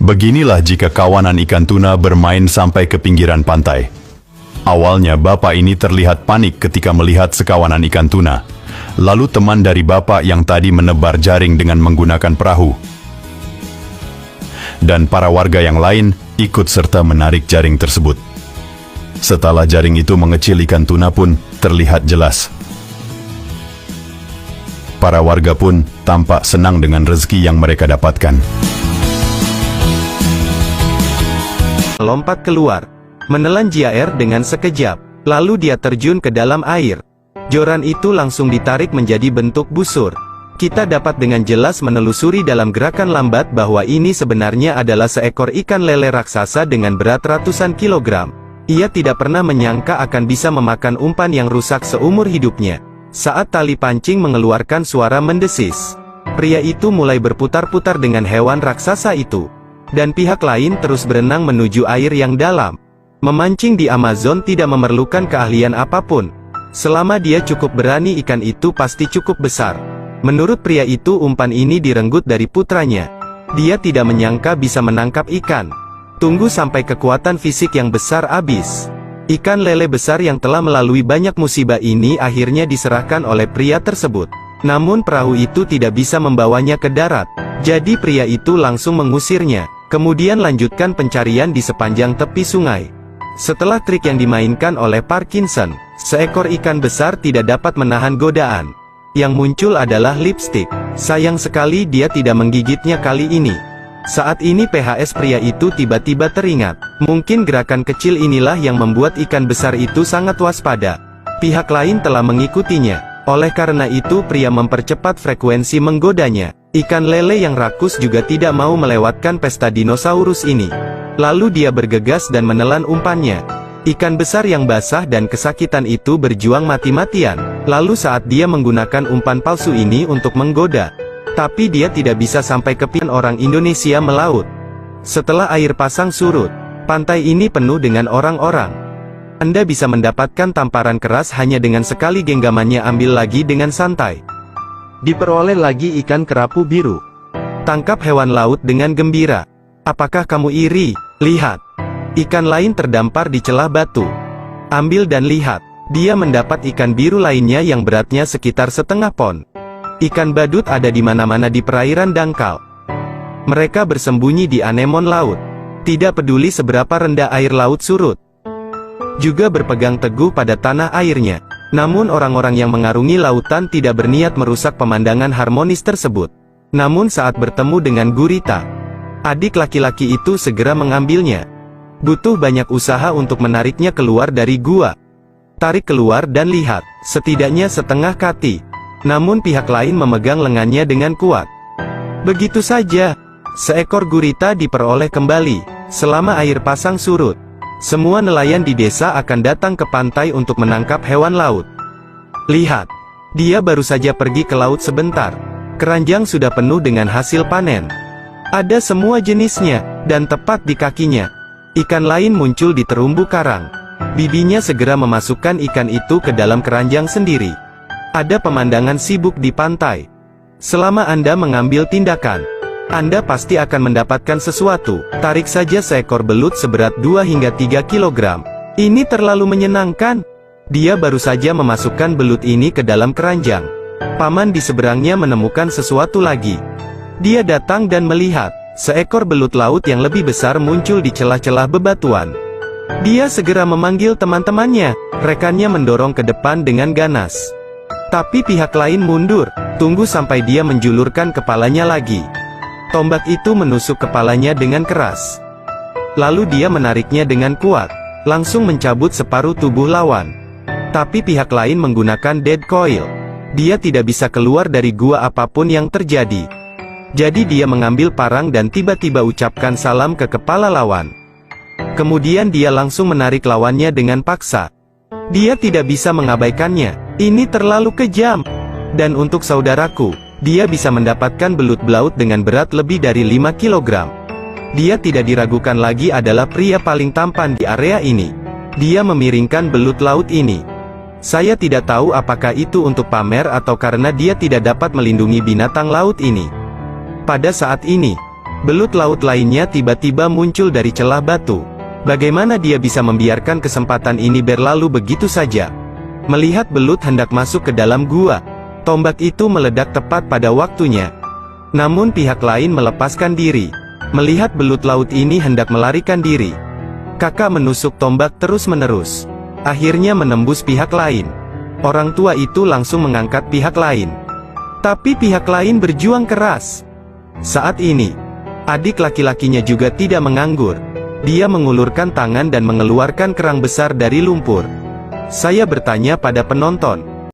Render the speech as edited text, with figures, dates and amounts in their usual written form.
Beginilah jika kawanan ikan tuna bermain sampai ke pinggiran pantai. Awalnya bapak ini terlihat panik ketika melihat sekawanan ikan tuna. Lalu teman dari bapak yang tadi menebar jaring dengan menggunakan perahu. Dan para warga yang lain ikut serta menarik jaring tersebut. Setelah jaring itu mengecil, ikan tuna pun terlihat jelas. Para warga pun tampak senang dengan rezeki yang mereka dapatkan. Lompat keluar, menelan Jiaer dengan sekejap, lalu dia terjun ke dalam air. Joran itu langsung ditarik menjadi bentuk busur. Kita dapat dengan jelas menelusuri dalam gerakan lambat bahwa ini sebenarnya adalah seekor ikan lele raksasa dengan berat ratusan kilogram. Ia tidak pernah menyangka akan bisa memakan umpan yang rusak seumur hidupnya. Saat tali pancing mengeluarkan suara mendesis, pria itu mulai berputar-putar dengan hewan raksasa itu. Dan pihak lain terus berenang menuju air yang dalam. Memancing di Amazon tidak memerlukan keahlian apapun. Selama dia cukup berani, ikan itu pasti cukup besar. Menurut pria itu, umpan ini direnggut dari putranya. Dia tidak menyangka bisa menangkap ikan. Tunggu sampai kekuatan fisik yang besar habis. Ikan lele besar yang telah melalui banyak musibah ini akhirnya diserahkan oleh pria tersebut. Namun perahu itu tidak bisa membawanya ke darat. Jadi pria itu langsung mengusirnya. Kemudian lanjutkan pencarian di sepanjang tepi sungai. Setelah trik yang dimainkan oleh Parkinson, seekor ikan besar tidak dapat menahan godaan. Yang muncul adalah lipstik. Sayang sekali dia tidak menggigitnya kali ini. Saat ini PHS pria itu tiba-tiba teringat. Mungkin gerakan kecil inilah yang membuat ikan besar itu sangat waspada. Pihak lain telah mengikutinya. Oleh karena itu pria mempercepat frekuensi menggodanya. Ikan lele yang rakus juga tidak mau melewatkan pesta dinosaurus ini. Lalu dia bergegas dan menelan umpannya. Ikan besar yang basah dan kesakitan itu berjuang mati-matian. Lalu saat dia menggunakan umpan palsu ini untuk menggoda, tapi dia tidak bisa sampai ke pian orang Indonesia melaut. Setelah air pasang surut, pantai ini penuh dengan orang-orang. Anda bisa mendapatkan tamparan keras hanya dengan sekali genggamannya. Ambil lagi dengan santai. Diperoleh lagi ikan kerapu biru. Tangkap hewan laut dengan gembira. Apakah kamu iri? Lihat. Ikan lain terdampar di celah batu. Ambil dan lihat. Dia mendapat ikan biru lainnya yang beratnya sekitar setengah pon. Ikan badut ada di mana-mana di perairan dangkal. Mereka bersembunyi di anemon laut. Tidak peduli seberapa rendah air laut surut. Juga berpegang teguh pada tanah airnya. Namun orang-orang yang mengarungi lautan tidak berniat merusak pemandangan harmonis tersebut. Namun saat bertemu dengan gurita, adik laki-laki itu segera mengambilnya. Butuh banyak usaha untuk menariknya keluar dari gua. Tarik keluar dan lihat, setidaknya setengah kaki. Namun pihak lain memegang lengannya dengan kuat. Begitu saja, seekor gurita diperoleh kembali. Selama air pasang surut, semua nelayan di desa akan datang ke pantai untuk menangkap hewan laut. Lihat, dia baru saja pergi ke laut sebentar. Keranjang sudah penuh dengan hasil panen. Ada semua jenisnya, dan tepat di kakinya. Ikan lain muncul di terumbu karang. Bibinya segera memasukkan ikan itu ke dalam keranjang sendiri. Ada pemandangan sibuk di pantai. Selama Anda mengambil tindakan, Anda pasti akan mendapatkan sesuatu. Tarik saja seekor belut seberat 2 hingga 3 kilogram. Ini terlalu menyenangkan. Dia baru saja memasukkan belut ini ke dalam keranjang. Paman di seberangnya menemukan sesuatu lagi. Dia datang dan melihat, seekor belut laut yang lebih besar muncul di celah-celah bebatuan. Dia segera memanggil teman-temannya. Rekannya mendorong ke depan dengan ganas. Tapi pihak lain mundur. Tunggu sampai dia menjulurkan kepalanya lagi. Tombak itu menusuk kepalanya dengan keras. Lalu dia menariknya dengan kuat, langsung mencabut separuh tubuh lawan. Tapi pihak lain menggunakan dead coil. Dia tidak bisa keluar dari gua apapun yang terjadi. Jadi dia mengambil parang dan tiba-tiba ucapkan salam ke kepala lawan. Kemudian dia langsung menarik lawannya dengan paksa. Dia tidak bisa mengabaikannya. Ini terlalu kejam. Dan untuk saudaraku, dia bisa mendapatkan belut belaut dengan berat lebih dari 5 kilogram. Dia tidak diragukan lagi adalah pria paling tampan di area ini. Dia memiringkan belut laut ini. Saya tidak tahu apakah itu untuk pamer atau karena dia tidak dapat melindungi binatang laut ini. Pada saat ini, Belut laut lainnya tiba-tiba muncul dari celah batu. Bagaimana dia bisa membiarkan kesempatan ini berlalu begitu saja? Melihat belut hendak masuk ke dalam gua, tombak itu meledak tepat pada waktunya. Namun pihak lain melepaskan diri. Melihat belut laut ini hendak melarikan diri, kakak menusuk tombak terus-menerus. Akhirnya menembus pihak lain. Orang tua itu langsung mengangkat pihak lain. Tapi pihak lain berjuang keras. Saat ini, adik laki-lakinya juga tidak menganggur. Dia mengulurkan tangan dan mengeluarkan kerang besar dari lumpur. Saya bertanya pada penonton,